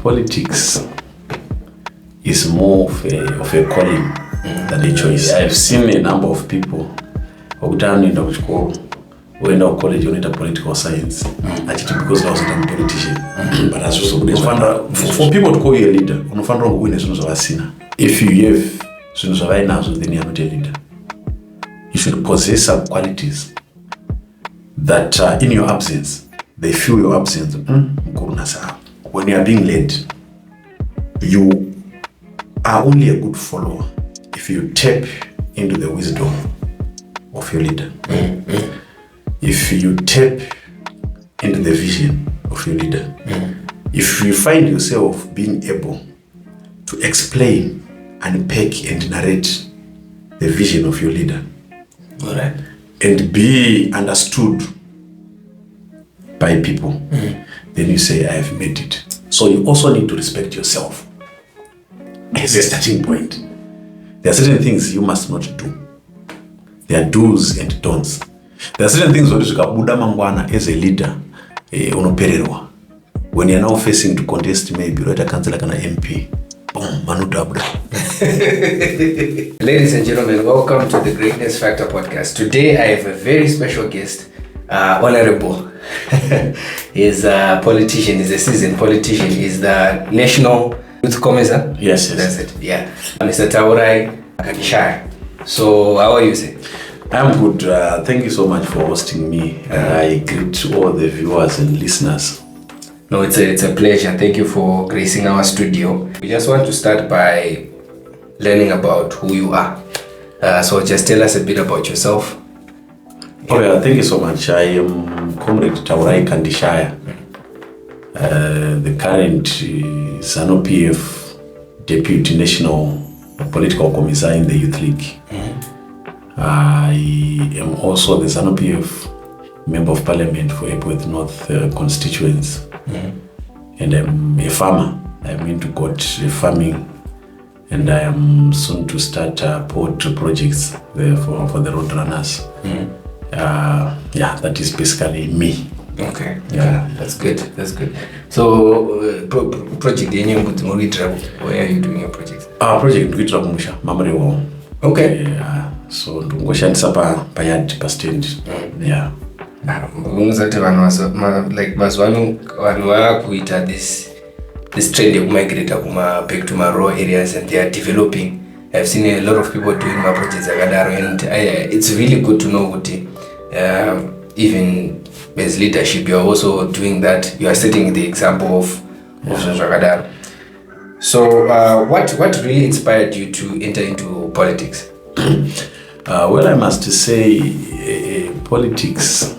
politics is more of a calling than a choice. I've seen a number of people who done in the school, who end up college, who need political science, actually because I was a politician. But as also for people to call you a leader, if you have then you're not a leader. You should possess some qualities that in your absence, they feel your absence. When you are being led, you are only a good follower if you tap into the wisdom of your leader. If you tap into the vision of your leader. If you find yourself being able to explain, unpack and narrate the vision of your leader, all right, and be understood by people, then you say, I have made it. So you also need to respect yourself as a starting point. There are certain things you must not do. There are do's and don'ts. There are certain things as a leader, when you're now facing to contest, maybe you're a councillor like an MP. Ladies and gentlemen, welcome to the Greatness Factor podcast. Today I have a very special guest, Honorable. He's a politician, he's a seasoned politician, he's the National Youth Commissar. Yes. That's it, yeah. Mr. Taurai Kandishaya. So, how are you, sir? I'm good. Thank you so much for hosting me. I greet all the viewers and listeners. No, it's a pleasure. Thank you for gracing our studio. We just want to start by learning about who you are. So just tell us a bit about yourself. Oh yeah, thank you so much. I am Comrade Taurai Kandishaya, the current ZANU-PF Deputy National Political Commissar in the Youth League. I am also the ZANU-PF Member of Parliament for Epworth North constituents. And I'm a farmer. I'm into goat farming, and I am soon to start poultry projects there for the road runners. Yeah, that is basically me. Okay. Yeah, that's good. So, project where are you doing your project? Project Guitra Mamre. Okay. Yeah. So ndongoshandisa pa yard pa stand. Yeah. Like mazwanu kuita this trend of migrate back to my raw areas, and they are developing. I've seen a lot of people doing my projects and it's really good to know what even as leadership you are also doing that. You are setting the example of Zagadaro. So what really inspired you to enter into politics? Well, I must say politics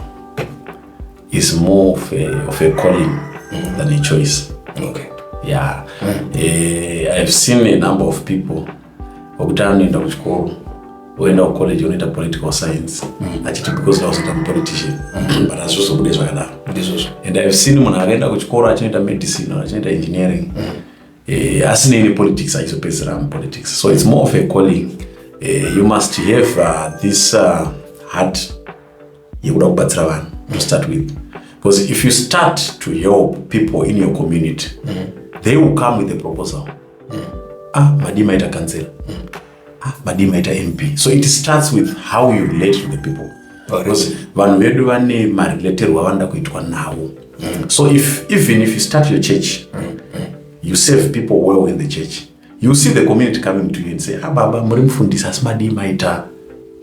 is more of a calling than a choice. Okay. Yeah. I've seen a number of people who done in the school, who end up college, who need political science, actually because I was a politician, but as also good as well. And I've seen when I went to school, I need medicine or I need engineering. As in any politics, I suppose around politics. So it's more of a calling. You must have this heart you would have to start with. Because if you start to help people in your community, they will come with a proposal. Madima ita council. Madima ita MP. So it starts with how you relate to the people. Because so even if you start your church, you serve people well in the church, you see the community coming to you and say, Baba, Murimfundisa Madima ita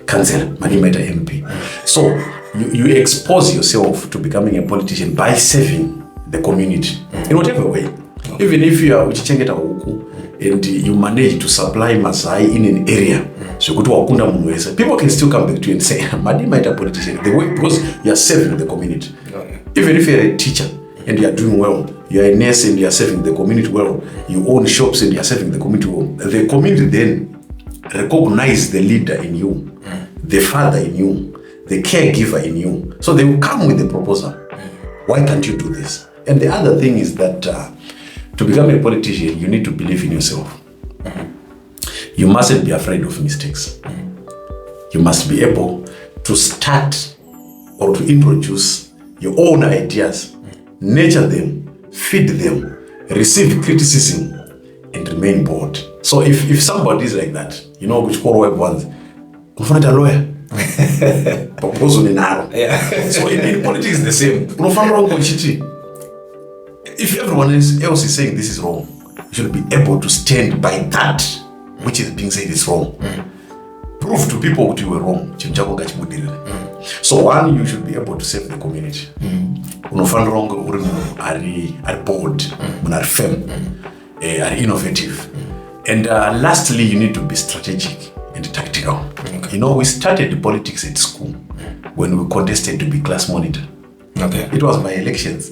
council, Madima ita MP. So you expose yourself to becoming a politician by serving the community in whatever way. Okay. Even if you are uchichengeta huku and you manage to supply Masai in an area, so people can still come back to you and say, Madima ita politician, the way, because you are serving the community. Okay. Even if you are a teacher and you are doing well, you are a nurse and you are serving the community well, you own shops and you are serving the community well, the community then recognize the leader in you, the father in you, the caregiver in you. So they will come with a proposal. Why can't you do this? And the other thing is that to become a politician, you need to believe in yourself. You mustn't be afraid of mistakes. You must be able to start or to introduce your own ideas, nurture them, feed them, receive criticism, and remain bold. So if somebody is like that, you know, which call web ones, find a lawyer. Yeah. So in politics, the same. If everyone else is saying this is wrong, you should be able to stand by that which is being said is wrong. Prove to people what you were wrong. So one, you should be able to save the community. Unofanda wrong are bold, are firm, are innovative. And lastly, you need to be strategic and tactical. Okay. You know, we started politics at school when we contested to be class monitor. Okay. It was by elections.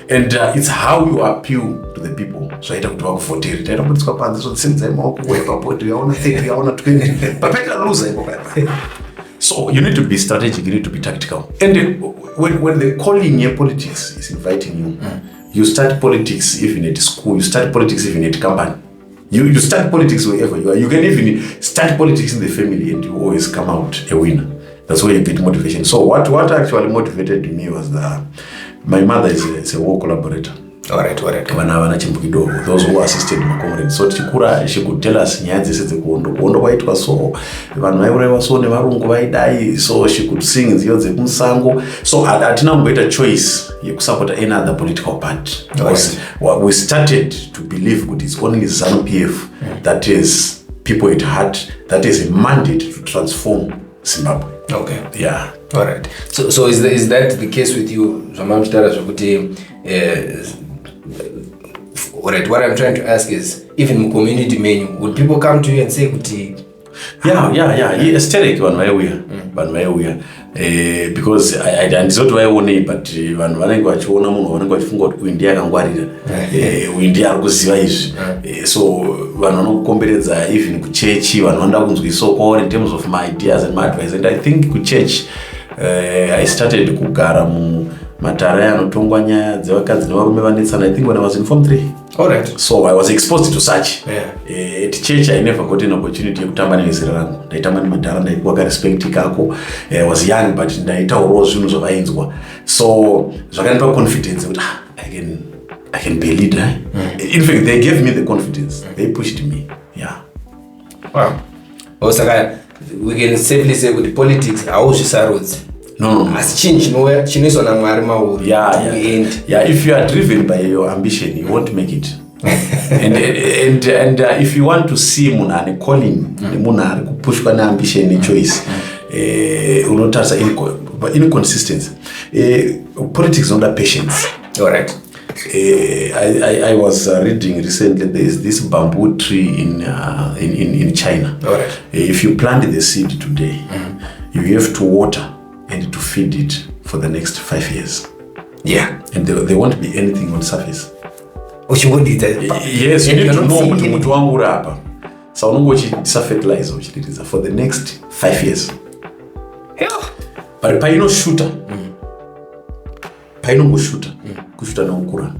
And it's how you appeal to the people. So I don't talk for it. I don't want to since I'm up way up what you want to think, you want to win. But better lose. So you need to be strategic, you need to be tactical. And when the calling your politics is inviting you, you start politics even at school, you start politics even at company. You start politics wherever you are. You can even start politics in the family and you always come out a winner. That's where you get motivation. So what actually motivated me was that my mother is a war collaborator. All right. Those who assisted my comrades. So she could tell us so she could sing so I didn't get a choice you support any other political party. Right. We started to believe that it's only ZANU-PF that is people at heart, that is a mandate to transform Zimbabwe. Okay. Yeah. All right. So is that the case with you? All right. What I'm trying to ask is, even community menu, would people come to you and say, "Kuti"? Yeah. Aesthetic one way because I not why one but vanhu vanenge vachiona munhu vanenge vachifunga kuti uindia akangwarira uindia ari kuziva izvi so vanhu vanokukomberedza even kuchechi vanhu vanoda kunzwa isoko in terms of my ideas and my advice. And I think kuchechi I started kugara mumatara anotongwa nyaya dzevakadzi nevarume vanetsana. I think when I was in Form 3. All right. So I was exposed to such. At church I never got an opportunity kutamba nezera rangu. Ndaitamba nemadhara ndaikuwa respect kako. I was young but ndaitaurawo zvinhu zvavainzwa. So zvakanipa confidence kuti I can be a leader. In fact they gave me the confidence. They pushed me. Yeah. Wow. Osaka we can safely say with politics hauzvisarudzi. No. Has changed nowhere. Yeah. If you are driven by your ambition, you won't make it. and if you want to see munane calling, munane kupushwa na ambition and choice, unotasa inconsistency. Politics not patience. All right. I was reading recently. There is this bamboo tree in China. All right. If you plant the seed today, you have to water and to feed it for the next 5 years. Yeah. And there won't be anything on surface. Yes, you need to know mutu wangu hapa. So unongo chisa fertilizer uchitiriza for the next 5 years. Yeah. But paino shooter. Paino go shooter. Kushuta na ukura.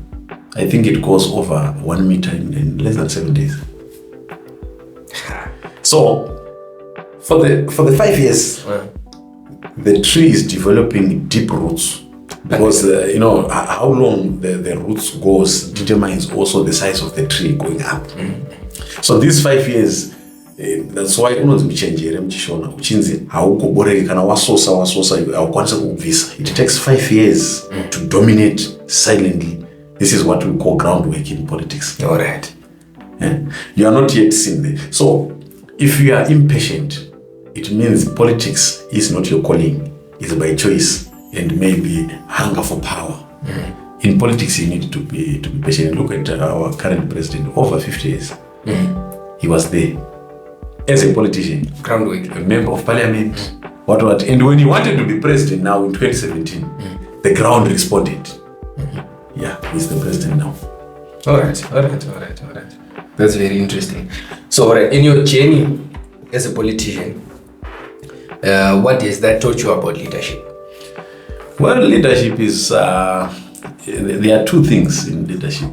I think it goes over 1 meter in less than 7 days. So for the 5 years, the tree is developing deep roots because how long the roots goes determines also the size of the tree going up. So these 5 years, that's why unozimichenjere mchishona uchinzi haukoboreki kana wasosa haukwanisa kubvisa. It takes 5 years to dominate silently. This is what we call groundwork in politics. All right. Yeah? You are not yet seen there. So if you are impatient, it means politics is not your calling, it's by choice and maybe hunger for power. In politics, you need to be patient. Look at our current president, over 50 years. He was there as a politician, groundwork, a member of parliament, what. And when he wanted to be president now in 2017, the ground responded. Yeah, he's the president now. All right. That's very interesting. So, in your journey as a politician, what has that taught you about leadership? Well, leadership is, there are two things in leadership.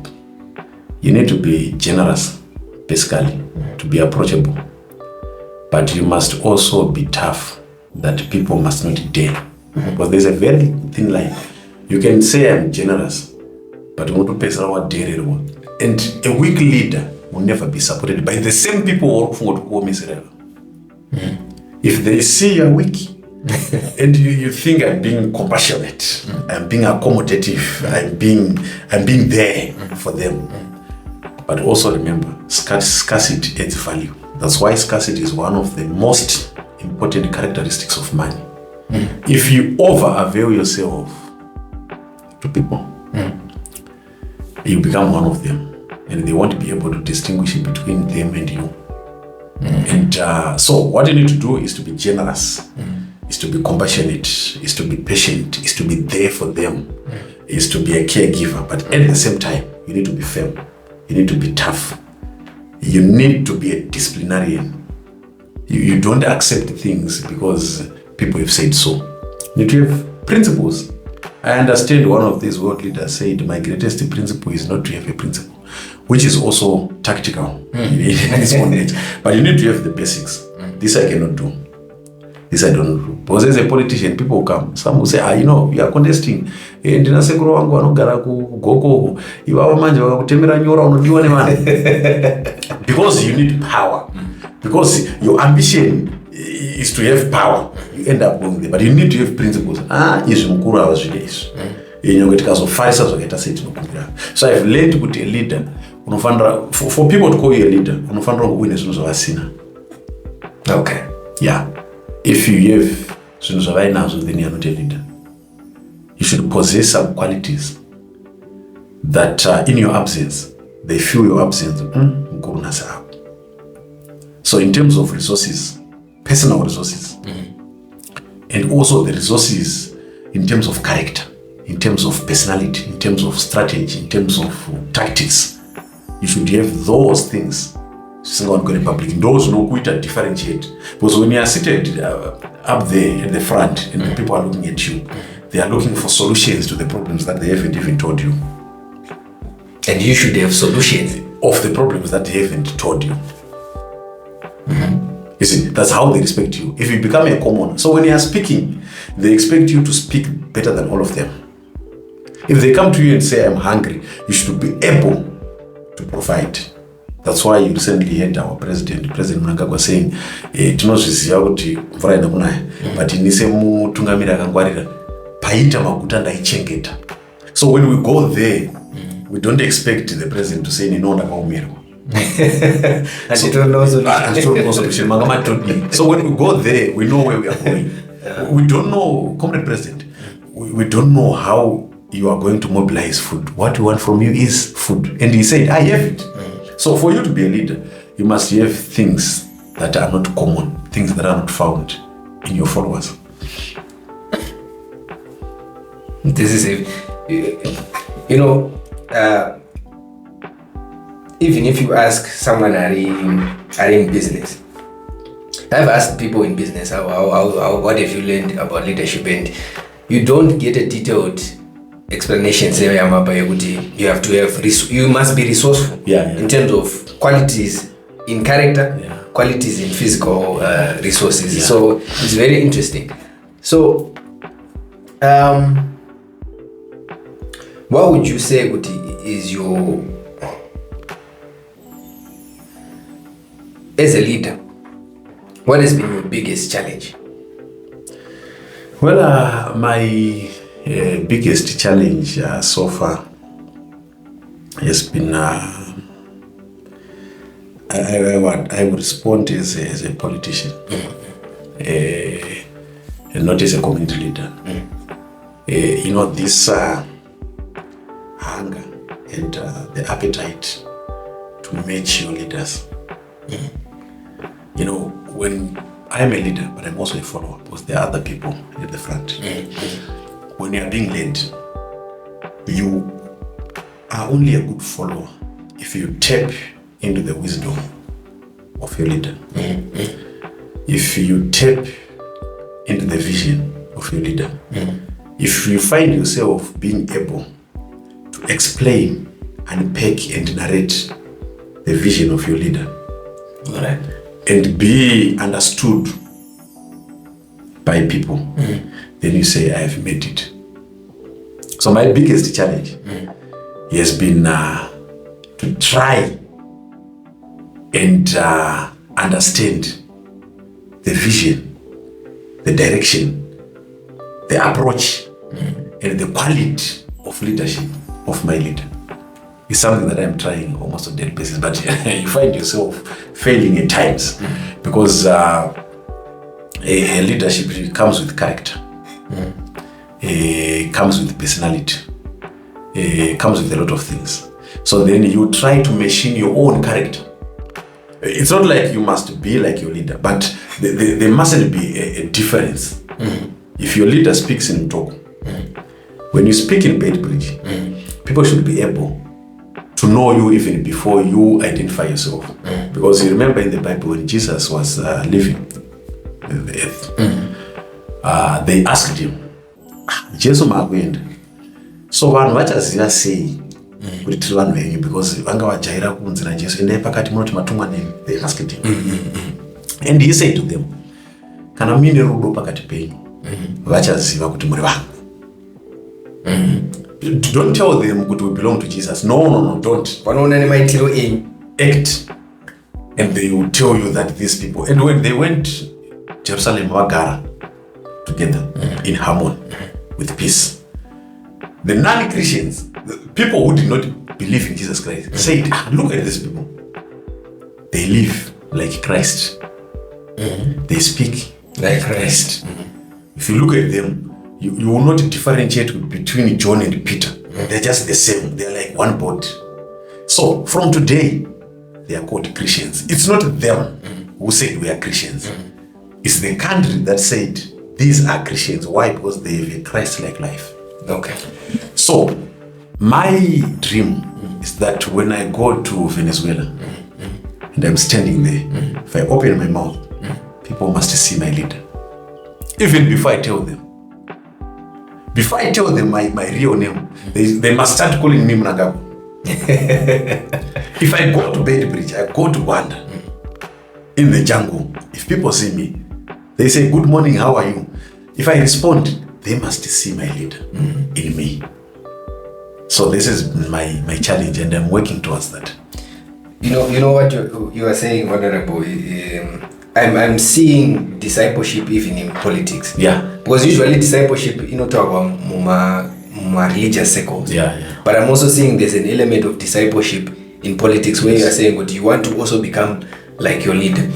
You need to be generous, basically, to be approachable. But you must also be tough, that people must not dare. Because there's a very thin line. You can say I'm generous, but you want to pay someone dare. And a weak leader will never be supported by the same people who are miserable. If they see you're weak, and you think I'm being compassionate, I'm being accommodative, I'm being there for them. But also remember, scarcity adds value. That's why scarcity is one of the most important characteristics of money. If you over-avail yourself to people, you become one of them, and they won't be able to distinguish between them and you. And so what you need to do is to be generous, is to be compassionate, is to be patient, is to be there for them, is to be a caregiver. But at the same time, you need to be firm. You need to be tough. You need to be a disciplinarian. You don't accept things because people have said so. You need to have principles. I understand one of these world leaders said, my greatest principle is not to have a principle, which is also tactical. But you need to have the basics. This I cannot do. This I don't do. Because as a politician, people come. Some will say, you are contesting. Tinashe wangu anogara kugoko. Iwawa manje wakakutemera nyora unodiwa nemani. Because you need power. Because your ambition is to have power. You end up going there. But you need to have principles. Izvi mukuru havazvide izvi. Nyangwe tikazofarisa zvokaita sei tinokumbira. So I've learned to be a leader. For people to call you a leader, unofanira kunge uine zvinhu zvavasina. Okay. Yeah. If you have zvinhu zvavainazvo, then you're not a leader. You should possess some qualities that in your absence, they feel your absence. So in terms of resources, personal resources, and also the resources in terms of character, in terms of personality, in terms of strategy, in terms of tactics, you should have those things. Public, those who know differentiate. Because when you are seated up there at the front and the people are looking at you, they are looking for solutions to the problems that they haven't even told you. And you should have solutions of the problems that they haven't told you. You see, that's how they respect you. If you become a commoner, so when you are speaking, they expect you to speak better than all of them. If they come to you and say, I'm hungry, you should be able to provide. That's why you recently had our President Mnangagwa saying, tinozviziva kuti mvura ina kunaya, but inise mutungamiri akangwarira, paita maguta ndaichengeta. So when we go there, we don't expect the president to say, nino ndakaomerwa. So when we go there, we know where we are going. We don't know, Comrade President, we don't know how you are going to mobilize food. What we want from you is food. And he said, I have it. So for you to be a leader, you must have things that are not common, things that are not found in your followers. This is even if you ask someone are in business, I've asked people in business, what have you learned about leadership, and you don't get a detailed explanation. Say you have to have you must be resourceful in terms of qualities in character, qualities in physical resources. So it's very interesting. So what would you say is your, as a leader, what has been your biggest challenge? Well, my biggest challenge so far has been I would respond as a politician, and not as a community leader. This hunger and the appetite to match your leaders. When I'm a leader, but I'm also a follower, because there are other people at the front. When you are being led, you are only a good follower if you tap into the wisdom of your leader. If you tap into the vision of your leader. If you find yourself being able to explain, unpack and narrate the vision of your leader, right, and be understood by people, then you say, I have made it. So my biggest challenge has been to try and understand the vision, the direction, the approach, and the quality of leadership of my leader. It's something that I'm trying almost on a daily basis, but you find yourself failing at times because a leadership comes with character, comes with personality, comes with a lot of things. So then you try to machine your own character. It's not like you must be like your leader, but there mustn't be a difference. If your leader speaks in talk, when you speak in Bedbridge, people should be able to know you even before you identify yourself. Because you remember in the Bible when Jesus was living on the earth, they asked him, Jesus magwenda. So what does he say? Because vanga vajaira kunzira Jesu ende pakati munoti matumwa nemi. They asked him. And he said to them, kana mine rudo pakati penyu vachaziva kuti muri vangu. Don't tell them that we belong to Jesus. No, don't. Act. And they will tell you that these people. And when they went to Jerusalem, Wagara, together in harmony with peace. The non-Christians, the people who did not believe in Jesus Christ, said, look at these people. They live like Christ. They speak like Christ. If you look at them, you will not differentiate between John and Peter. They're just the same. They're like one body. So from today, they are called Christians. It's not them who said we are Christians. It's the country that said these are Christians. Why? Because they have a Christ-like life. Okay. So my dream is that when I go to Venezuela and I'm standing there, if I open my mouth, people must see my leader. Even before I tell them. Before I tell them my real name, they must start calling me Mnangagwa. If I go to Bedbridge, I go to Rwanda, in the jungle, if people see me, they say, good morning, how are you? If I respond, they must see my leader in me. So this is my challenge, and I'm working towards that. You know what you are saying, Honorable. I'm seeing discipleship even in politics. Yeah. Because usually discipleship, talk about more religious circles. Yeah. But I'm also seeing there's an element of discipleship in politics where you are saying, but you want to also become like your leader.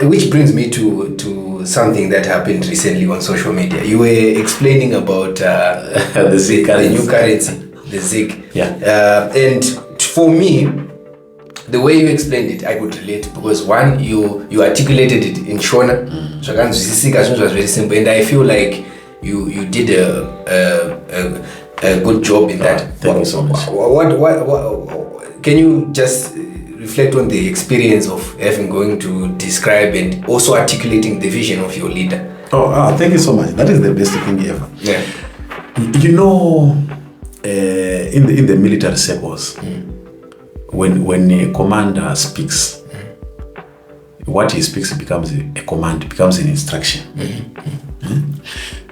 Which brings me to something that happened recently on social media. You were explaining about the ZIG the new currency, the ZIG. Yeah. And for me, the way you explained it, I could relate because one, you articulated it in Shona. So it was very simple, and I feel like you did a good job in that. Thank you so much. What can you just reflect on the experience of having going to describe and also articulating the vision of your leader? Thank you so much. That is the best thing ever. Yeah. In the military circles, when a commander speaks, what he speaks becomes a command, becomes an instruction.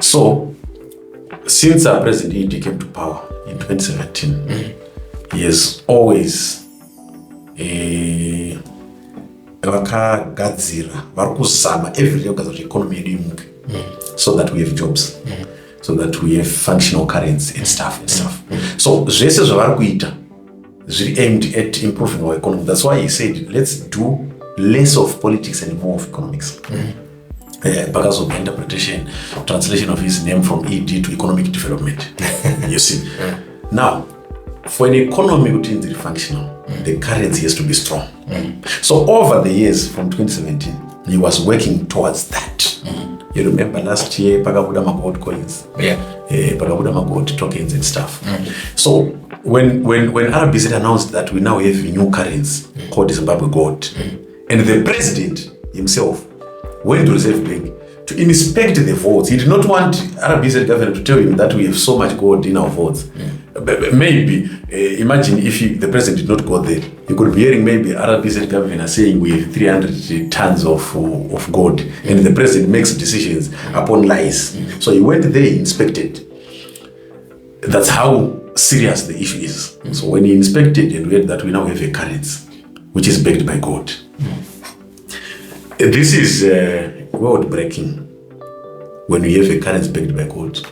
So, since our President ED came to power in 2017, he has always vakagadzira vari kuzama every day kugadzira kuti economy yedu imuke, so that we have jobs, so that we have functional currency and stuff. So zvese zvavari kuita zviri aimed at improving our economy. That's why he said, let's do less of politics and more of economics. Because of interpretation, translation of his name from ED to economic development. You see. Now, for an economy which is functional, the currency has to be strong. So over the years from 2017, he was working towards that. You remember last year, Pagabuda gold coins, Pagabuda gold tokens and stuff. So when RBZ announced that we now have a new currency called Zimbabwe gold, and the president himself went to Reserve Bank to inspect the votes. He did not want RBZ government to tell him that we have so much gold in our votes. Maybe, imagine if the president did not go there, you could be hearing maybe RBZ government saying we have 300 tons of gold, and the president makes decisions upon lies. So he went there, he inspected. That's how serious the issue is. So when he inspected and read that we now have a currency which is backed by gold. This is world breaking when we have a currency backed by gold.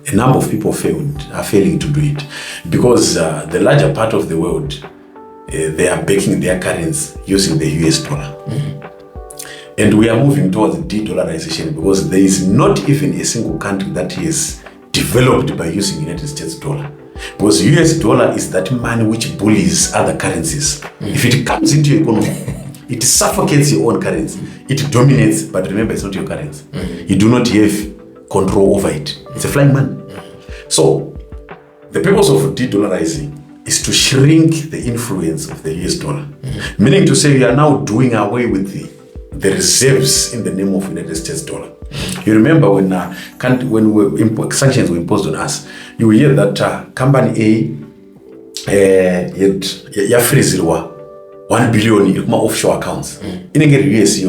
A number of people are failing to do it because the larger part of the world, they are backing their currency using the US dollar. And we are moving towards de-dollarization because there is not even a single country that is developed by using United States dollar. Because US dollar is that money which bullies other currencies. If it comes into your economy, it suffocates your own currency. It dominates, but remember, it's not your currency. You do not have control over it. It's a flying money. So, the purpose of de-dollarizing is to shrink the influence of the US dollar. Meaning to say we are now doing away with the reserves in the name of United States dollar. You remember when sanctions were imposed on us, you hear that company A ya freezerwa 1 billion in offshore accounts. Inenge US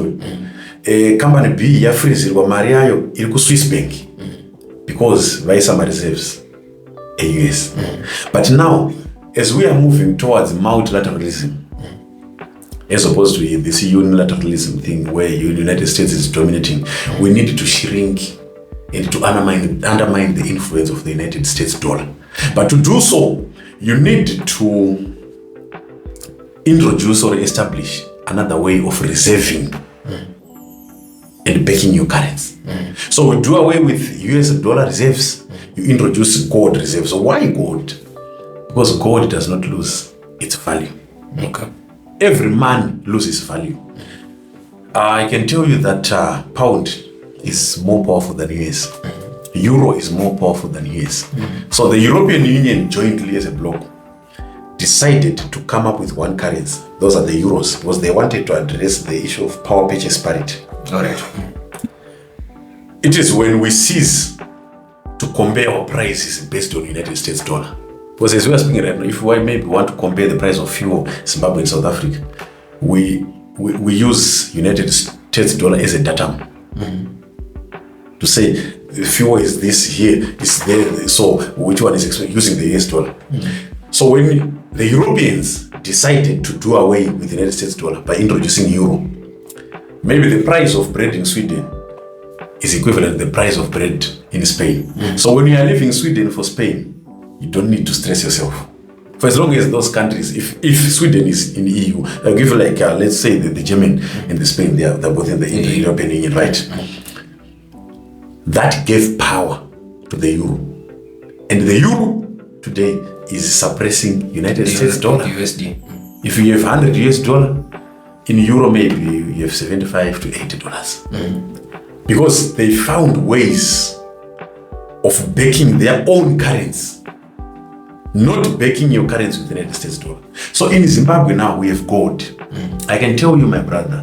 company B ya freezerwa mari yayo iri ku Swiss bank because vaisa reserves a US. But now, as we are moving towards multilateralism, as opposed to this unilateralism thing where the United States is dominating, we need to shrink and to undermine the influence of the United States dollar. But to do so, you need to introduce or establish another way of reserving and backing your currency. So we do away with US dollar reserves, you introduce gold reserves. So why gold? Because gold does not lose its value. Okay. Every man loses value. I can tell you that pound is more powerful than US. Euro is more powerful than US. So the European Union jointly as a bloc decided to come up with one currency. Those are the euros, because they wanted to address the issue of power purchase parity. All right. It is when we cease to compare our prices based on United States dollar. Because as we are speaking right now, if we maybe want to compare the price of fuel, Zimbabwe and South Africa, we use United States dollar as a datum to say the fuel is this here, is there, so which one is using the US dollar. So when the Europeans decided to do away with the United States dollar by introducing euro, maybe the price of bread in Sweden is equivalent to the price of bread in Spain. So when you are leaving Sweden for Spain, you don't need to stress yourself. For as long as those countries, if Sweden is in EU, I'll give you like, let's say the German and the Spain, they're both in the European Union, right? That gave power to the euro. And the euro today is suppressing United States dollar. USD. If you have 100 US dollar, in euro maybe you have $75 to $80. Because they found ways of backing their own currency, not backing your currency with the United States dollar. So in Zimbabwe now we have gold. I can tell you, my brother,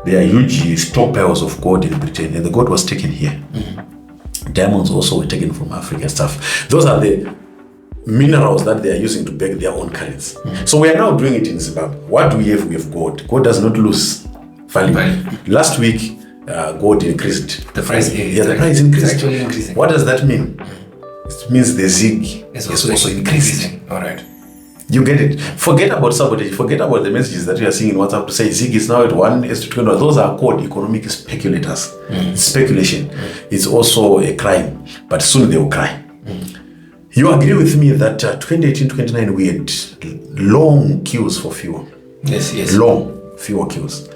there are huge stockpiles of gold in Britain, and the gold was taken here. Diamonds also were taken from Africa and stuff. Those are the minerals that they are using to back their own currency. So we are now doing it in Zimbabwe. What do we have? We have gold. Gold does not lose value. Last week, gold increased. The price the price increased. It's actually increasing. What does that mean? It means the ZIG is also increasing. All right. You get it? Forget about sabotage. Forget about the messages that you are seeing in WhatsApp to say ZIG is now at 1:20. Those are called economic speculators. Speculation. It's also a crime, but soon they will cry. You agree with me that 2018-2019 we had long queues for fuel. Yes. Long fuel queues.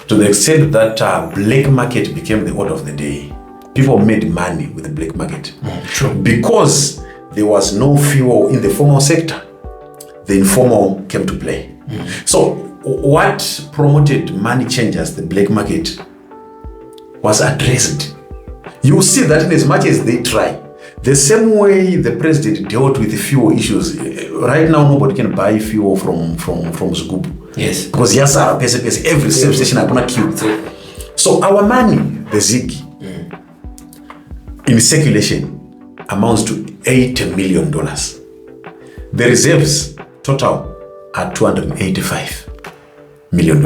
To the extent that black market became the order of the day. People made money with the black market. True. Because there was no fuel in the formal sector, the informal came to play. So what promoted money changers, the black market, was addressed. You see that in as much as they try, the same way the president dealt with the fuel issues, right now nobody can buy fuel from Zugubu. Yes. Because every service station are gonna queue. So our money, the ZIG, in circulation amounts to $80 million. The reserves total are $285 million.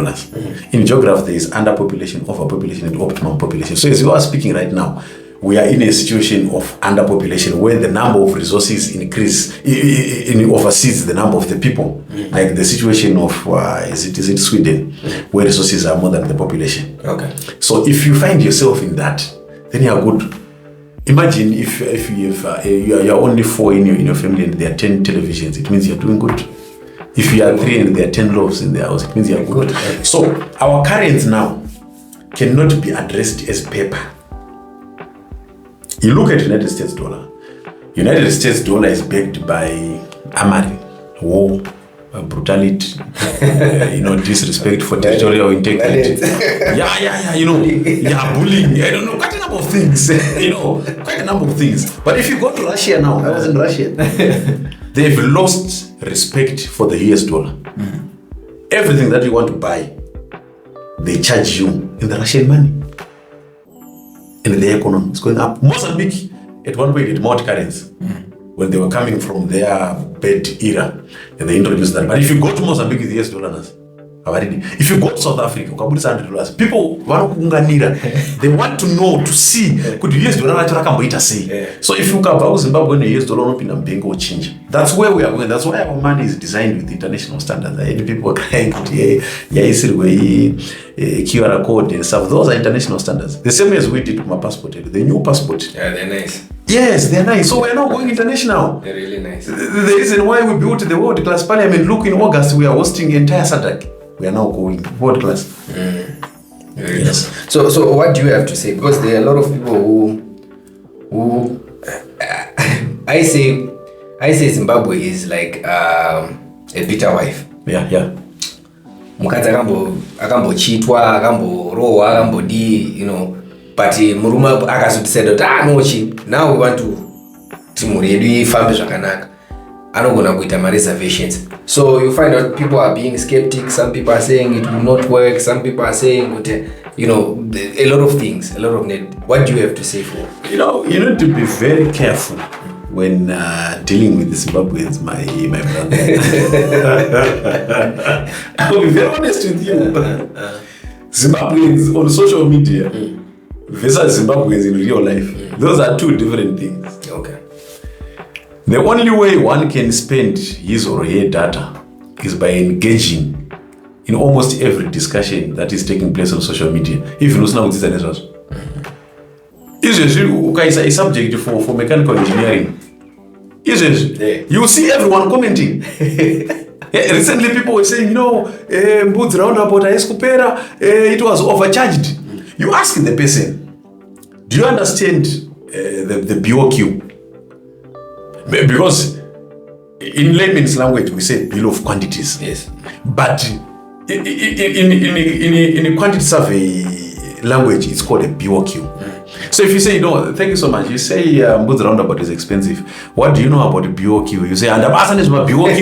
In geography, there is underpopulation, overpopulation, and optimum population. So as you are speaking right now, we are in a situation of underpopulation where the number of resources increase oversees the number of the people. Like the situation of is it Sweden, where resources are more than the population. Okay. So if you find yourself in that, then you are good. Imagine if you are only 4 in your family and there are 10 televisions, it means you are doing good. If you are 3 and there are 10 loaves in the house, it means you are good. So our currency now cannot be addressed as paper. You look at United States dollar. United States dollar is backed by armory, war, brutality, disrespect for territorial integrity. Bullying. I don't know, quite a number of things. Quite a number of things. But if you go to Russia now, I was in Russia. They've lost respect for the US dollar. Everything that you want to buy, they charge you in the Russian money. And the economy is going up. Mozambique, at one point, it mod currency when they were coming from their bad era, and they introduced that. But if you go to Mozambique, the US dollar, if you go to South Africa, $100, people they want to know, to see, could US dollar say. So if you come back to Zimbabwe, the US dollar will change. That's where we are going. That's why our money is designed with international standards. People are crying, QR code and stuff. Those are international standards. The same as we did with my passport, the new passport. Yeah, they're nice. Yes, they're nice. So we're now going international. They're really nice. The reason why we built the world class parliament, look, in August, we are hosting the entire SADC. We are now going world class. Yes. So what do you have to say? Because there are a lot of people who I say Zimbabwe is like a bitter wife. Yeah. Mukadzi akambochitwa, akamborohwa, akambodi, but murume akazodecide kuti now we want to mhuri yedu ifambe zvakanaka. Anogona kuita reservations. So you find out people are being skeptic. Some people are saying it will not work. Some people are saying, a lot of things, a lot of net. What do you have to say for? You need to be very careful when dealing with the Zimbabweans, my brother. I'll be very honest with you. Zimbabweans on social media versus Zimbabweans in real life. Those are two different things. Okay. The only way one can spend his or her data is by engaging in almost every discussion that is taking place on social media. If you know this is a subject for mechanical engineering. You see everyone commenting. Recently people were saying, Mbudzi roundabout it was overcharged. You ask the person, do you understand the BOQ? Because in layman's language we say bill of quantities. Yes. But in a quantity survey language it's called a BOQ. So if you say, thank you so much, you say Mbudzi roundabout is expensive. What do you know about the BOQ? You say, and I'm is my BOQ.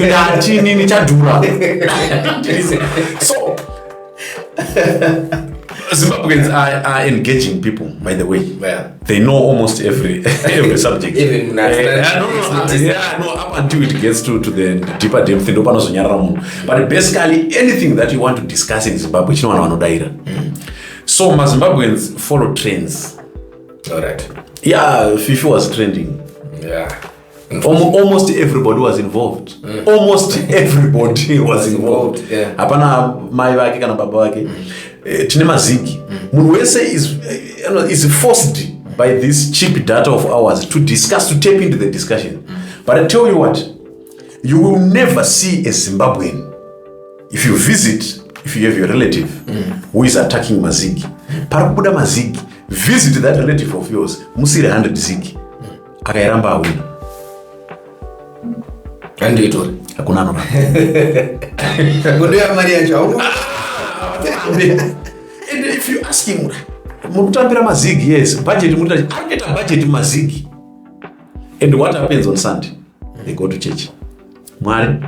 So Zimbabweans are engaging people, by the way. Yeah. They know almost every subject. Even up until it gets to the deeper depth. But basically, anything that you want to discuss in Zimbabwe, So Zimbabweans follow trends. All right. Yeah, Fifi was trending. Yeah. Almost everybody was involved. Almost everybody was involved. Yeah. Apana mai vake kana baba vake. Tine mazigi. Munhu wese is forced by this cheap data of ours to discuss, to tap into the discussion. But I tell you what, you will never see a Zimbabwean, if you visit, if you have your relative who is attacking mazigi, parakubuda mazigi, visit that relative of yours, musire 100 zigi, akairamba awina. And do it all. Hakuna noma. And if you ask him, mutambira mazigi, yes, budget mazigi. And what happens on Sunday? They go to church. Mwari,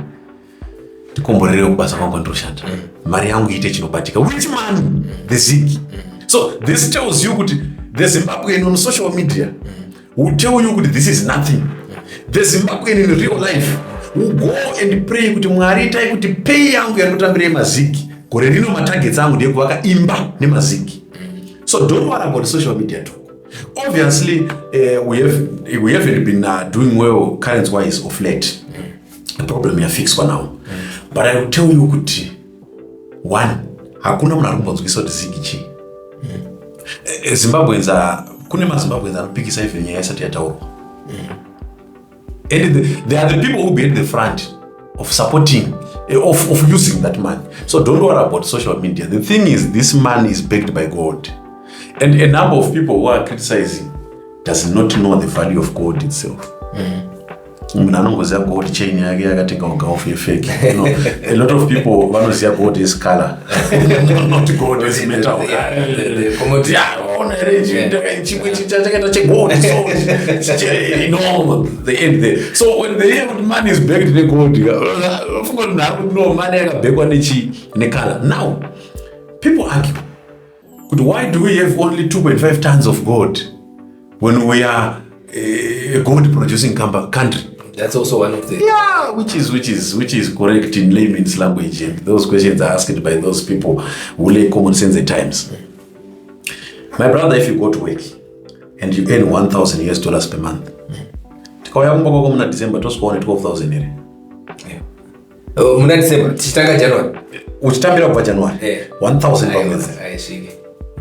tikomborere kubasa kwangu ndoshanda. Mari yangu ite chinobatika. Which man? The ZIG. So this tells you that the Zimbabwean on social media will tell you that this is nothing. The Zimbabwean in real life will go and pray kuti Mwari itai kuti pay yangu yanotambire mazigi. Gore rino matargets angu ndekuvaka imba nemazigi. So don't worry about social media talk. Obviously, we haven't been doing well currency-wise of late. The problem is fixed for now. But I will tell you, one, hakuna mna rumbonzwiso ZIG. Zimbabweans are kune maZimbabweans are picking safe in yesati yatauro. And they are the people who be at the front of supporting, of using that man. So don't worry about social media. The thing is, this man is backed by God. And a number of people who are criticizing does not know the value of God itself. Mnanongoza gold chain yake yakatenga ugaofu fake. You know, a lot of people vanozia gold is color, not gold is metal. The commodity, you know, the end there. So when the end money is backed in gold, of course now no money back on the color. Now people argue, why do we have only 2.5 tons of gold when we are a gold producing country? That's also one of the which is correct in layman's language, and those questions are asked by those people who lay common sense at times. My brother, if you go to work and you earn $1,000 per month, tikauya December tosikuone 12,000 here. Muna December tichitanga January. Uchitambira kwa January. 1,000 per month. I see.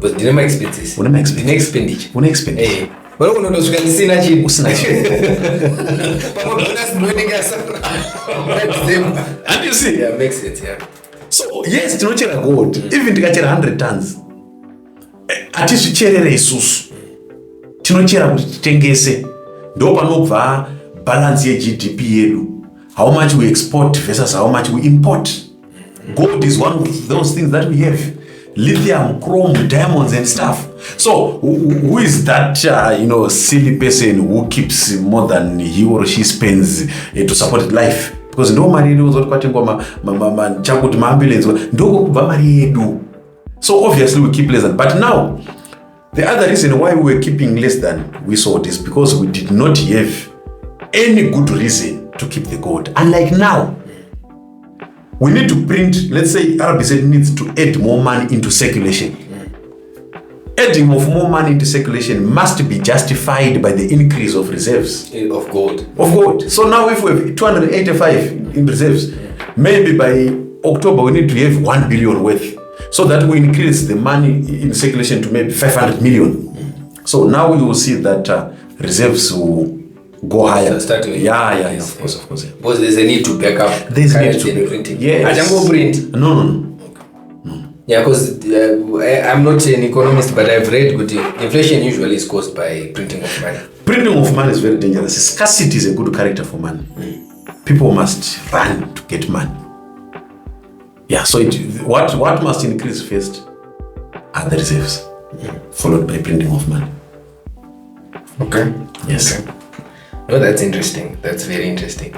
But dinema expenses. Una expenses. Next expenditure. Una expenditure. Wala unondoshuka nisina chini. Usina chini. Papa bonus ndwendinga sana. And you see? Yeah, makes sense, yeah. So, yes, tinochera gold. Even tikachera 100 tons. Atisucherere isusu. Tinochera kuti titengese. Ndo panobva balance ye GDP yedu. How much we export versus how much we import. Gold is one of those things that we have. Lithium, chrome, diamonds and stuff. So who is that silly person who keeps more than he or she spends to support life? Because no money knows what kwatengwa chakuti ambulance ndo kubva mari yedu. So obviously we keep less than. But now the other reason why we were keeping less than we saw is because we did not have any good reason to keep the gold. Unlike now, we need to print, let's say RBZ needs to add more money into circulation. Adding of more money into circulation must be justified by the increase of reserves. Of gold. So now if we have 285 in reserves, maybe by October we need to have 1 billion worth. So that we increase the money in circulation to maybe 500 million. So now you will see that reserves will go higher. Of course. Because there's a need to back up. There's a need to printing. Yes. Ajango print. No. Yeah, because I'm not an economist, but I've read good. Inflation usually is caused by printing of money. Printing of money is very dangerous. Scarcity is a good character for money. People must run to get money. Yeah, so what must increase first are the reserves, followed by printing of money. Okay. Yes. Okay. No, that's interesting. That's very interesting.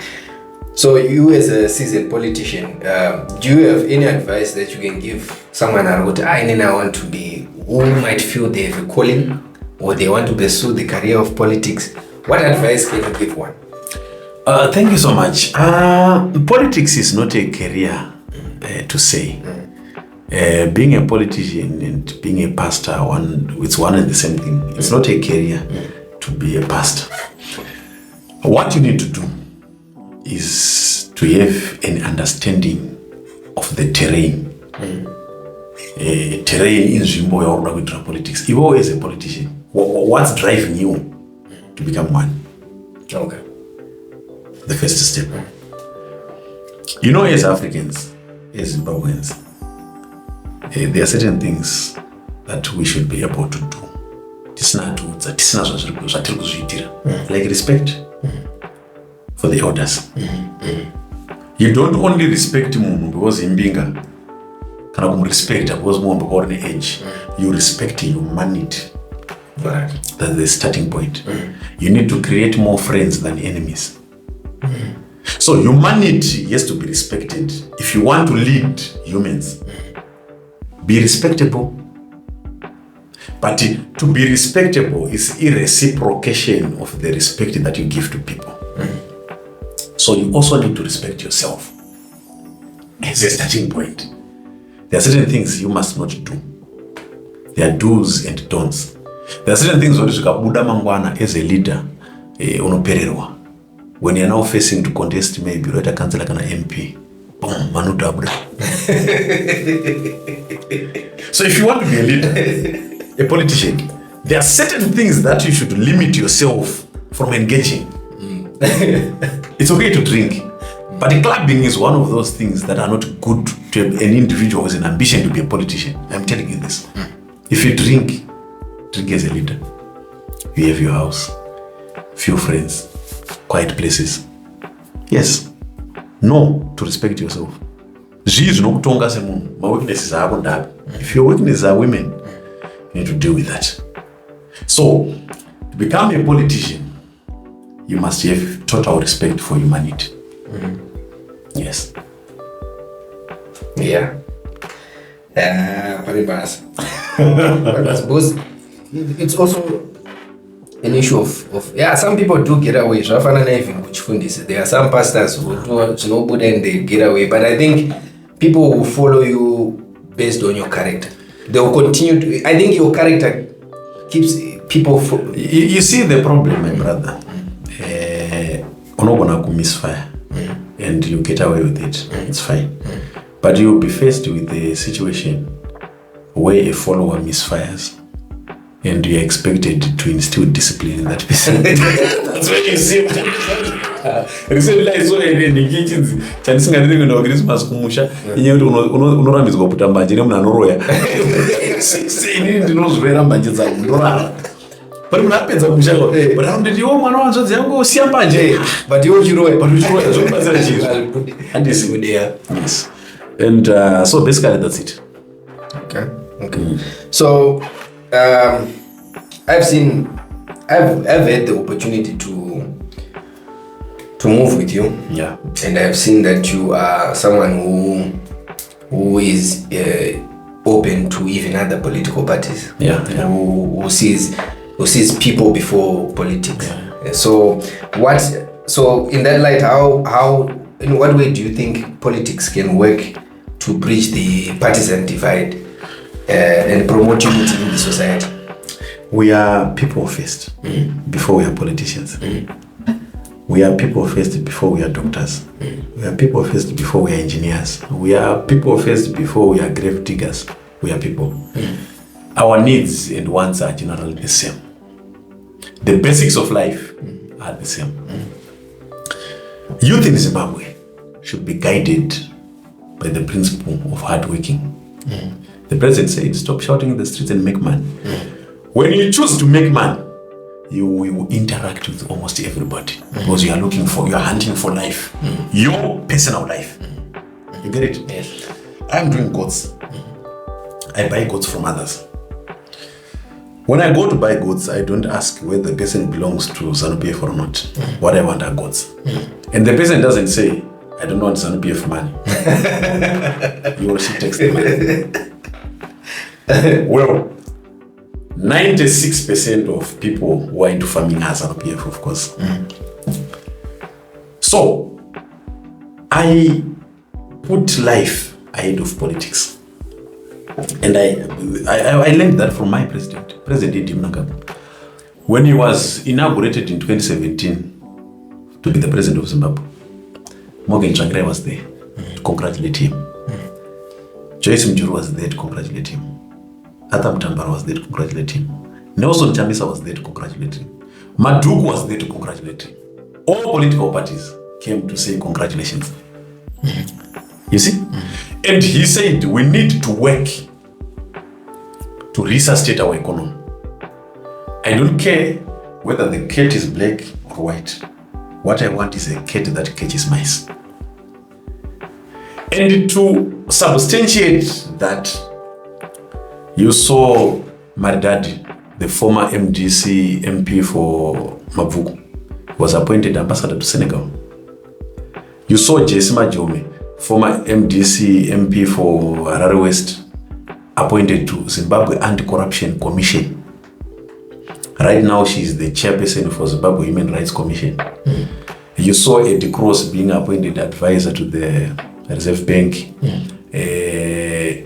So you as a seasoned politician, do you have any advice that you can give someone I want to be, who might feel they have a calling or they want to pursue the career of politics? What advice can you give one? Thank you so much. Politics is not a career to say. Being a politician and being a pastor, it's one and the same thing. It's not a career to be a pastor. What you need to do is to have an understanding of the terrain. Terrain in Zimbo or politics. You always a politician. What's driving you to become one? Okay. The first step. You know, as Africans, as Zimbabweans, there are certain things that we should be able to do. Like respect for the elders. You don't only respect him because imbinga. Can respect because more on the age. You respect humanity. Right. That's the starting point. You need to create more friends than enemies. So humanity has to be respected. If you want to lead humans, be respectable. But to be respectable is a reciprocation of the respect that you give to people. So you also need to respect yourself as a starting point. There are certain things you must not do. There are do's and don'ts. There are certain things that Buddha Mangwana as a leader, unopererwa. When you're now facing to contest, maybe you're a councillor like an MP. Boom, Manu Dabra. So if you want to be a leader, a politician, there are certain things that you should limit yourself from engaging. It's okay to drink, but clubbing is one of those things that are not good to an individual who has an ambition to be a politician. I'm telling you this. If you drink as a leader. You have your house, few friends, quiet places. Yes. No, to respect yourself. If your weaknesses are women, you need to deal with that. So, to become a politician, you must have total respect for humanity. Yes. Yeah. But I suppose it's also an issue of some people do get away. There are some pastors who do no good and they get away. But I think people will follow you based on your character. They will continue to. I think your character keeps people. You see the problem, my brother. Misfire, and you get away with it. It's fine. But you'll be faced with a situation where a follower misfires and you're expected to instill discipline in that person. That's when you see recently I saw a kitchen chanising and even Christmas kumusha unorambizwa kuputa mbanje nemuna anoroya ini ndinozvera mbanje dzangu ndorara but munapedza kumusha but handiti iwo mwana wanzodzi yangu siya mbanje but iwo chiroya zvokubatsira chizvo handisi there. Yes. And so basically that's it. Okay. So I've had the opportunity to move with you. Yeah. And I've seen that you are someone who is open to even other political parties. Yeah. Who sees people before politics. Yeah. So in that light, how in what way do you think politics can work to bridge the partisan divide and promote unity in the society? We are people first before we are politicians. We are people first before we are doctors. We are people first before we are engineers. We are people first before we are grave diggers. We are people. Our needs and wants are generally the same. The basics of life are the same. Youth in Zimbabwe should be guided by the principle of hard working. The president said, stop shouting in the streets and make money. When you choose to make money, you will interact with almost everybody because you are hunting for life, your personal life. You get it? Yes. I'm doing goats. I buy goats from others. When I go to buy goats, I don't ask whether the person belongs to ZANU-PF or not. What I want are goats. And the person doesn't say, I don't want ZANU-PF money. He or she takes the money. Well, 96% of people who are into farming are ZANU-PF, of course. So, I put life ahead of politics. And I learned that from my president, President Mnangagwa. When he was inaugurated in 2017 to be the president of Zimbabwe, Morgan Tsvangirai was there to congratulate him. Joyce Mjuru was there to congratulate him. Atam Tambara was there to congratulate him. Nelson Chamisa was there to congratulate him. Maduku was there to congratulate him. All political parties came to say congratulations. You see? And he said we need to work to resuscitate our economy. I don't care whether the cat is black or white. What I want is a cat that catches mice. And to substantiate that, you saw Maridadi, the former MDC MP for Mavuku, was appointed ambassador to Senegal. You saw Jesima Jome, former MDC MP for Harare West, appointed to Zimbabwe Anti-Corruption Commission. Right now, she is the chairperson for Zimbabwe Human Rights Commission. You saw Eddie Cross being appointed advisor to the Reserve Bank.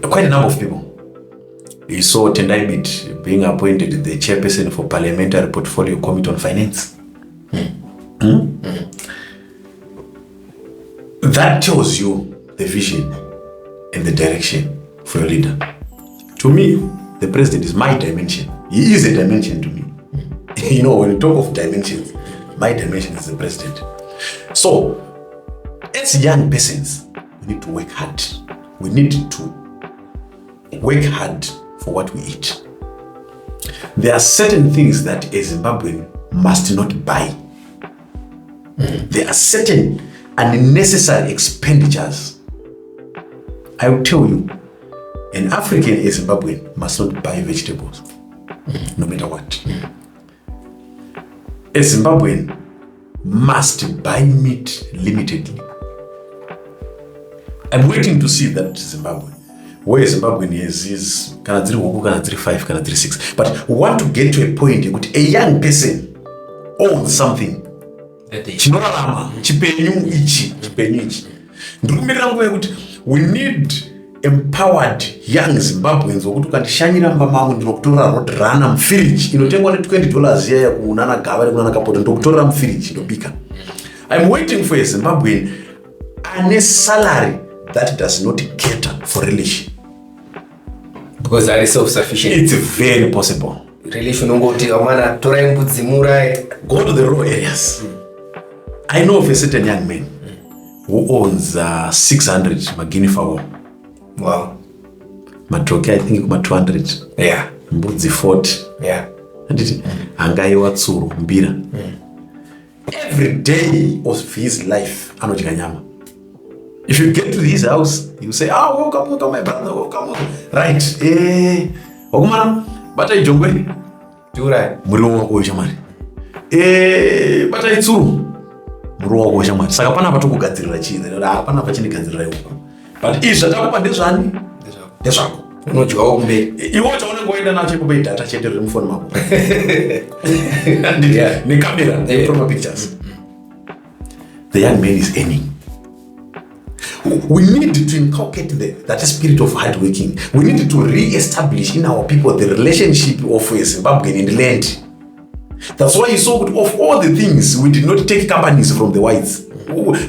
Quite a number of people. You saw Tendai Bit being appointed the chairperson for Parliamentary Portfolio Committee on Finance. That tells you the vision and the direction for your leader. To me, the president is my dimension. He is a dimension to me. You know, when you talk of dimensions, my dimension is the president. So, as young persons, we need to work hard. We need to work hard for what we eat. There are certain things that a Zimbabwean must not buy. There are certain unnecessary expenditures. I will tell you, an African, a Zimbabwean, must not buy vegetables, no matter what. A Zimbabwean must buy meat limitedly. I'm waiting to see that Zimbabwe, where Zimbabwean is kana 3 huku, kana 3.5, kana 3.6. But we want to get to a point that a young person owns something. Chinorarama, chipenyu ichi. Ndikumirira nguva yekuti we need empowered young Zimbabweans wokuti ukandishanyira mba mangu ndinokutorera rodrana mufiriji inotengwa $20 yaya kunana gava rekunana kapoto ndokutorera mufiriji ndobika. I'm waiting for a Zimbabwean ane salary that does not cater for religion. Because that is self-sufficient. It's very possible. Religion ungoti amana torai mbudzi murai. Go to the raw areas. I know of a certain young man who owns 600 Guinea fowl. Wow. Matoke, I think, 200. Yeah. Mbudzi 40. Yeah. And angaiwa tsuru mbira. Every day of his life, anodya nyama. If you get to his house, you say, welcome, my brother, welcome. Right. Okumana, bata ijongwe. Turai. Muriwo wako weshamari. Bata itsuru. Muriwo wako weshamari. Saka pana patu kugadzirira chizi. Pana pachinigadzirira yuko. But izvi zvatakupa ndezvani? Ndezvako. Unodyawo kumberi. Iwo chaunenge waenda nacho kumberi data chete riri mufoni mako. Nekamera, from pictures. The young man is earning. We need to inculcate that spirit of hard working. We need to re-establish in our people the relationship of Zimbabwean and land. That's why you saw of all the things, we did not take companies from the whites.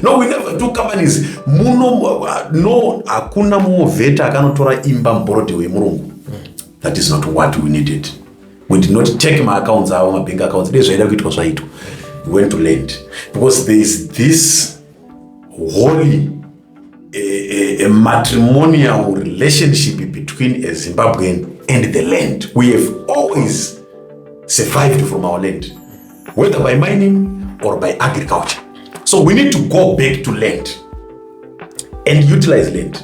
No, we never took companies. No, akuna muoveta akanotora imba mborode wemurungu. That is not what we needed. We did not take my accounts, our bank accounts. We went to land. Because there is this holy a matrimonial relationship between a Zimbabwean and the land. We have always survived from our land, whether by mining or by agriculture. So we need to go back to land and utilize land.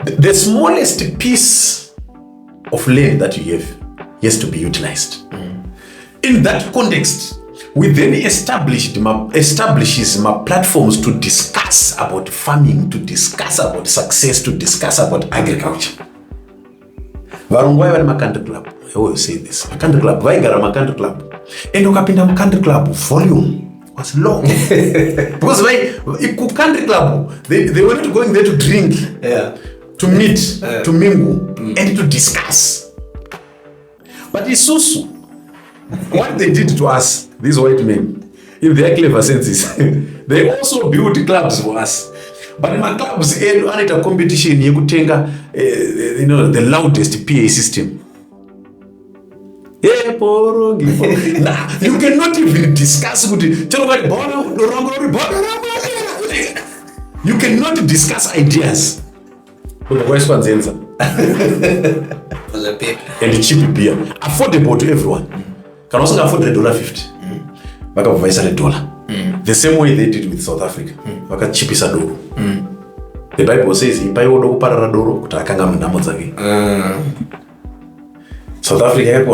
The smallest piece of land that you have has to be utilized. In that context, we then establishes platforms to discuss about farming, to discuss about success, to discuss about agriculture. Varongwa vari country club. I always say this. Country club, vaigara country club. And ukapinda country club, volume was low. Because country club, they were not going there to drink, to meet, to mingle, and to discuss. But Isusu, what they did to us, these white men, in their clever senses, they also built clubs for us. But in my clubs, a competition, you could take the loudest PA system. Nah, you cannot even discuss. You cannot discuss ideas. And cheap beer, affordable to everyone. Can also afford $1.50. The same way they did with South Africa. The Bible says, South Africa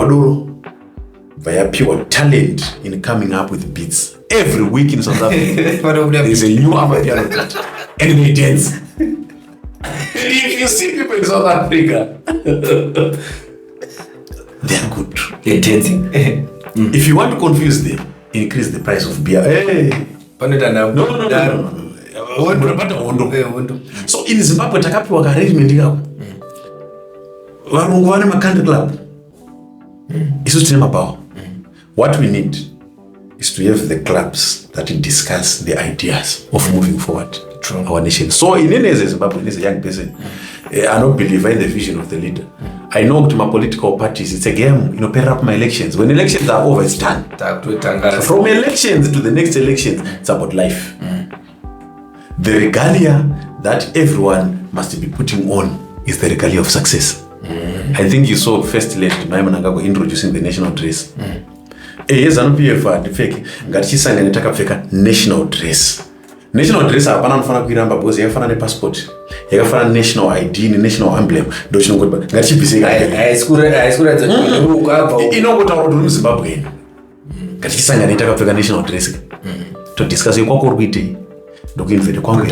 via pure talent in coming up with beats. Every week in South Africa, there's a new Amapiano beat. And they dance. And if you see people in South Africa, they are good. They're dancing. If you want to confuse them, increase the price of beer. Hey. No. So in Zimbabwe, takapiwa arrangement yako. varungu vane macountry club isu tine mapower. What we need is to have the clubs that discuss the ideas of moving forward our nation. So in any as a Zimbabwean, as a young person, I don't believe in the vision of the leader. I know to my political parties, it's a game, pair up my elections. When elections are over, it's done. From elections to the next elections, it's about life. The regalia that everyone must be putting on is the regalia of success. I think you saw first lady Maima Nangagwa introducing the national dress. ZANU-PF fake ngatichisanga netakapfeka national dress. National dress hapana anofana kuiramba because yakafana nepassport, yakafana national ID national emblem ndo chinongoti ngatichibvise inongotaura kuti uri muZimbabwean. Ngatichisanga netakapfeka national dress to discuss kwako uri kuitei ndokuinvite kwangu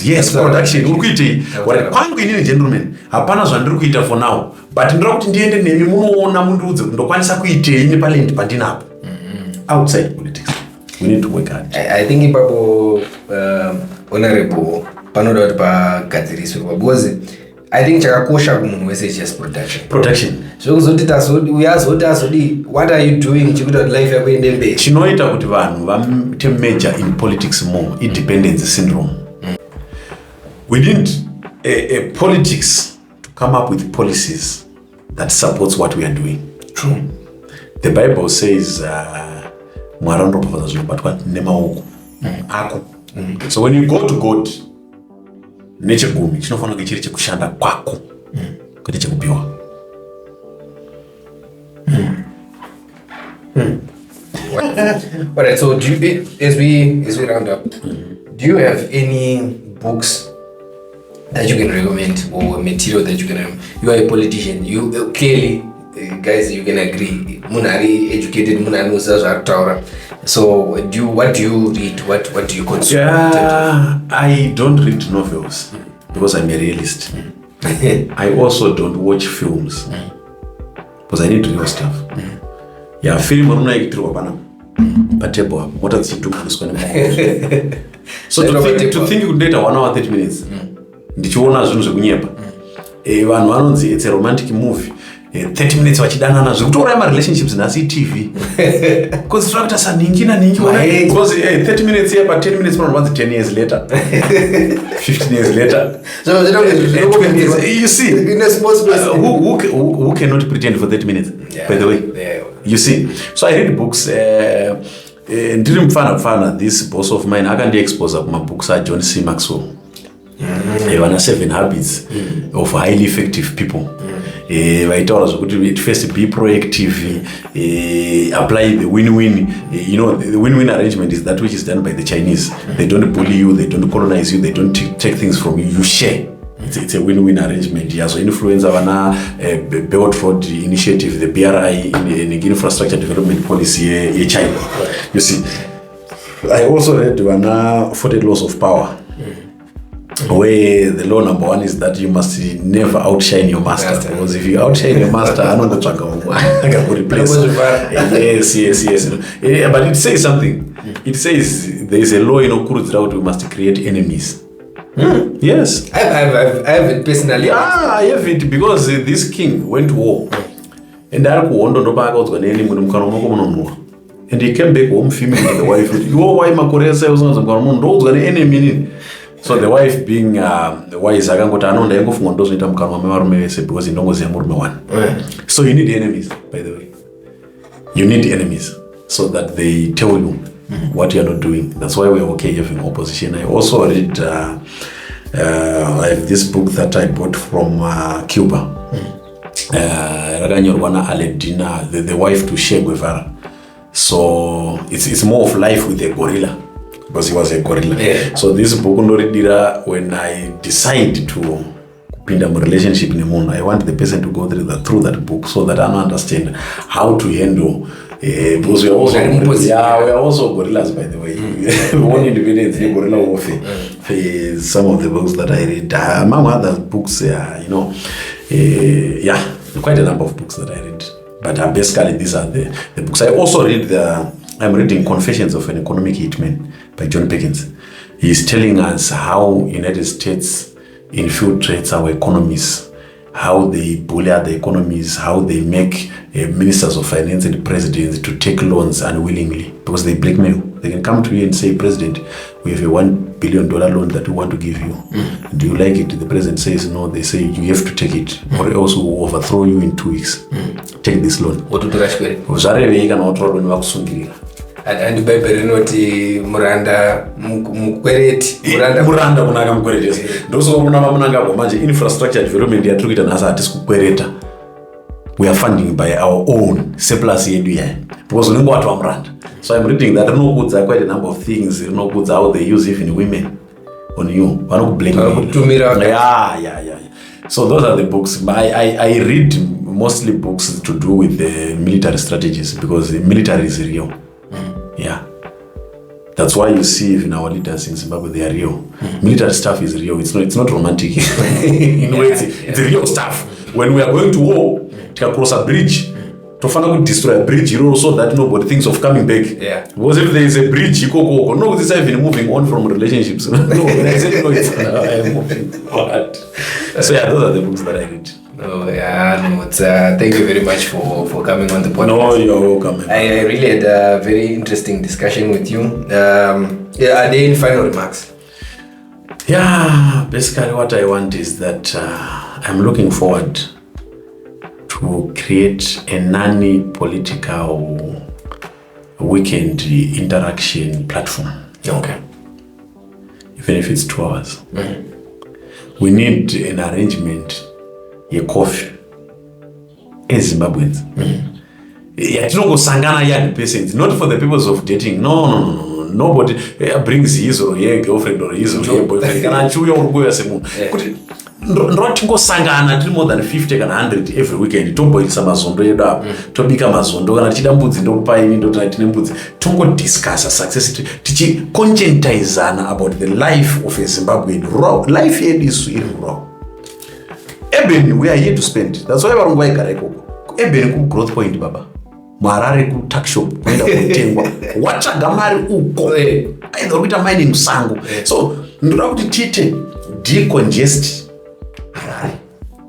yes production uri kuitei kwangu inini gentlemen hapana zvandiri kuita for now but ndira kuti ndiende nemi munoona mundiudze kuti ndokwanisa kuitei nepalend pandinapo outside politics. We need to work hard. I think ipapo honorable panoda kuti pagadziriswe because I think chakakosha kumunhu wese just production zvekuzoti azodi what are you doing chikuita kuti life yako ende mberi. Chinoita kuti vanhu vaite major in politics more independence syndrome. We need a politics to come up with policies that supports what we are doing. True. The Bible says Mwari anoropafadza zvinobatwa nemaoko ako. So when you go to God, nechegumi chinofanira kunge chiri chekushanda kwako kwete chekupiwa. Alright, so do you, as we round up, do you have any books that you can recommend or material that you can recommend? You are a politician, you clearly guys, you can agree munari educated munari Taura. So what do you read, what do you consume? I don't read novels because I'm a realist. I also don't watch films because I need real stuff. Film unoitirwa pana patable hapo mota dzichitumburiswa nemaoko. So to think kuti ndeta 1 hour 30 minutes ndichiona zvinhu zvekunyepa vanhu vanonzi it's a romantic movie 30 minutes vachidanana zvekutouraya marelationships nasi TV because structure saningi because 30 years here but 10 minutes from 10 years later 15 years later so you see who cannot pretend for 30 minutes by the way you see. So I read books ndiri mfana this boss of mine akandiexpose kumabooks John C Maxwell vana 7 habits of highly effective people. Vaitaura zvokuti first be proactive, apply the win-win. The win-win arrangement is that which is done by the Chinese. They don't bully you, they don't colonize you, they don't take things from you, you share. It's a win-win arrangement. So influence vana Belt Road Initiative, the BRI in infrastructure development policy China. You see, I also read vana 40 laws of power. Where the law number 1 is that you must never outshine your master. Because if you outshine your master, I don't know I can replace. Yes. But it says something. It says there is a law in Okurudzira we must create enemies. Yes. I have it personally. I have it because this king went to war. And and he came back home female to the wife. Your wife makoresa enemy. So the wife being wise akangoti anonda yangofunga ndozoita mukanwa memarume vese because indongoziya murume 1. So you need enemies, by the way. You need enemies so that they tell you what you're not doing. That's why we're okay having opposition. I also read I have this book that I bought from Cuba. Raganyorwana Aledina, the wife to Che Guevara. So it's more of life with a gorilla. Because he was a gorilla. Yeah. So this book when I decide to pinda my relationship in the moon, I want the person to go through that book so that I understand how to handle because we are also gorillas, by the way. One independent gorilla warfare. Some of the books that I read, among other books, quite a number of books that I read. But basically these are the books. I also read I'm reading Confessions of an Economic Hitman by John Perkins. He's telling us how United States infiltrates our economies how they bully other economies, how they make ministers of finance and presidents to take loans unwillingly because they blackmail. They can come to you and say, President, we have a $1 billion loan that we want to give you. Do you like it? The president says no. They say you have to take it or else we will overthrow you in 2 weeks. Take this loan. And Bible noti Muranda mukwereti Muranda kunaka mukwereti ndoso kunama munanga manje infrastructure development ya turikuita nasa atisi kukwereta. We are funding by our own surplus yedu ya because unenge watu wa Muranda. So I'm reading that rinokudza quite a number of things, rinokudza how they use even women on you. Vanokublame. Yeah. So those are the books. I read mostly books to do with the military strategies because the military is real. Yeah. That's why you see even our leaders in Zimbabwe, they are real. Military stuff is real. It's not romantic. In a way, it's real stuff. When we are going to war, to cross a bridge, to find destroy a bridge, so that nobody thinks of coming back. Yeah. Because if there is a bridge, you go. No, this is even moving on from relationships. No, I said no, it's I'm moving forward. So yeah, those are the books that I read. Oh yeah, no, it's, thank you very much for coming on the podcast. No, you're welcome. I really had a very interesting discussion with you. Are there any final remarks? Yeah, basically what I want is that I'm looking forward to create a non-political weekend interaction platform. Okay. Even if it's 2 hours. We need an arrangement. A coffee as Zimbabweans. Yatinongosangana young persons, not for the purpose of dating. No. Nobody brings his or her girlfriend or his or her boyfriend. Kana achiuya urugoya semunhu. Kuti ndrotingosangana tiri more than 50 kana 100 every weekend. Tomboisa mazondo edu apo. Tobika mazondo kana tichida mbudzi ndokupa ini ndoti tine mbudzi. Tongodiscussa success tichi conscientizana about the life of a Zimbabwean. Life yedu is raw. Eben, we are here to spend. That's why varungu vaigara ikoko. Eben ku growth point baba. Marare ku tuck shop kuenda kutengwa. Watsvaga mari uko. Aidha kuita mining musango. So ndoda kuti tite decongest Harare.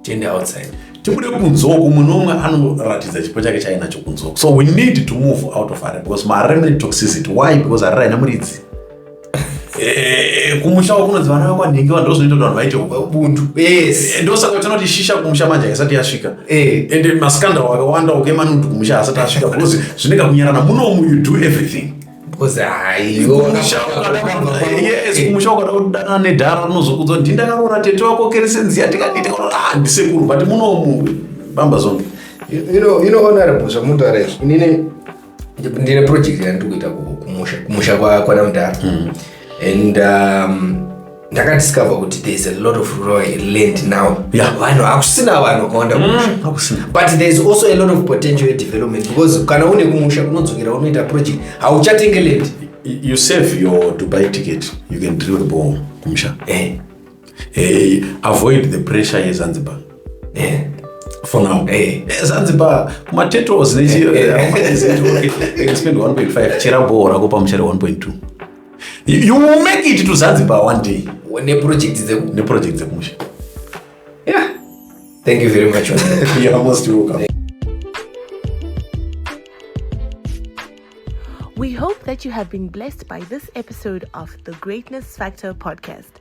Tiende outside. Tibude kunzoko munomwe anoratidza chipo chake chainacho kunzoko. So we need to move out of Harare because Harare mune toxicity. Why? Because Harare haina muridzi. Kumusha kunonzi vana vakwanhingiwa ndozvinoita kuti vanhu vaite ubuntu. Yes. Ndosaka tinoti shisha kumusha manje haisati yasvika. Ende maskandal akawanda ukemanuntu kumusha hasati asvika because zvinenge kunyarana munomu you do everything. Because kumusha ukada kudana nedhara rinozokudza kuti ndakarora tete wako keresenziya tikaditi ndisekuru but munomu bamba zonke. You know honorable Hon.Taurai, ndine project yandiri kuita kumusha kwaNamdara. And ndakadiscover kuti there's a lot of raw land now. Vanhu hakusina vanhu vakawanda kumusha. But there's also a lot of potential development because kana une kumusha kunodzokera unoita project hauchatenge land. You save your Dubai ticket, you can drill the ball kumusha. Avoid the pressure in Zanzibar. For now. Zanzibar kumatetoes they can spend 1.5 chera ball rakopa muchere 1.2. You will make it to Zanzibar one day. Ne project dzekumusha. Yeah. Thank you very much. You're most welcome. We hope that you have been blessed by this episode of the Greatness Factor podcast.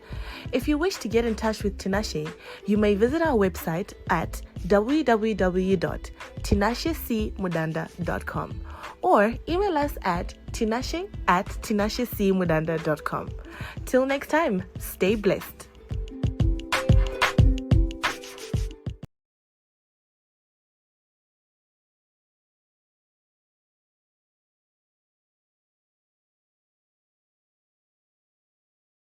If you wish to get in touch with Tinashe, you may visit our website at www.tinashecmudanda.com or email us at tinashe@tinashecmudanda.com. Till next time, stay blessed.